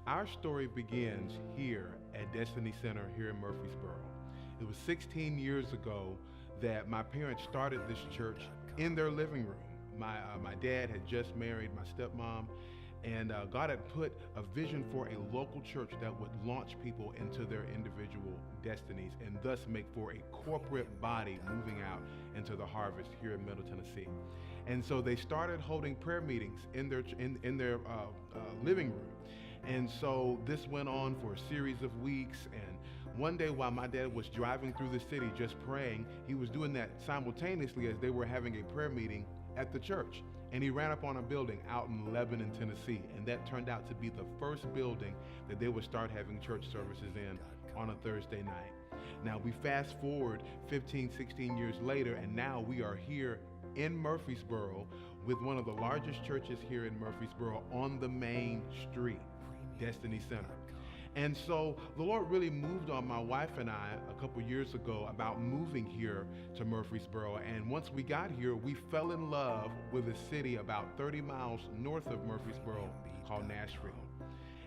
Our story begins here at Destiny Center here in Murfreesboro. It was 16 years ago that my parents started this church in their living room. My dad had just married my stepmom, and God had put a vision for a local church that would launch people into their individual destinies and thus make for a corporate body moving out into the harvest here in Middle Tennessee. And so they started holding prayer meetings in their living room. And so this went on for a series of weeks. And one day, while my dad was driving through the city just praying, he was doing that simultaneously as they were having a prayer meeting at the church. And he ran up on a building out in Lebanon, Tennessee. And that turned out to be the first building that they would start having church services in on a Thursday night. Now, we fast forward 15, 16 years later, and now we are here in Murfreesboro with one of the largest churches here in Murfreesboro on the main street, Destiny Center. And so the Lord really moved on my wife and I a couple years ago about moving here to Murfreesboro. And once we got here, we fell in love with a city about 30 miles north of Murfreesboro called Nashville.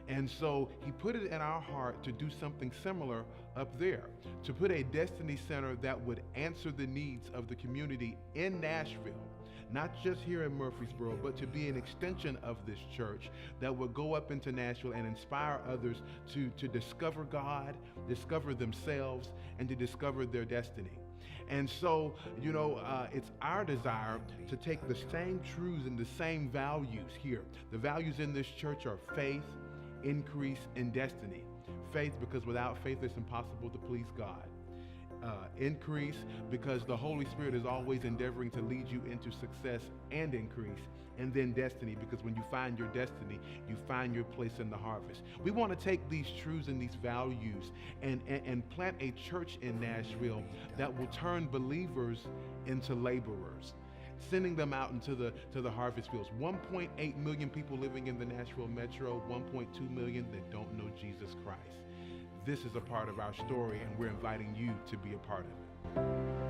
And so he put it in our heart to do something similar up there, to put a destiny center that would answer the needs of the community in Nashville, not just here in Murfreesboro, but to be an extension of this church that would go up into Nashville and inspire others to discover God, discover themselves, and to discover their destiny. And so, it's our desire to take the same truths and the same values here. The values in this church are faith, increase, and destiny. Faith, because without faith it's impossible to please God. Increase, because the Holy Spirit is always endeavoring to lead you into success and increase. And then destiny, because when you find your destiny, you find your place in the harvest. We want to take these truths and these values and plant a church in Nashville that will turn believers into laborers, sending them out into the harvest fields. 1.8 million people living in the Nashville metro, 1.2 million that don't know Jesus Christ. This is a part of our story, and we're inviting you to be a part of it.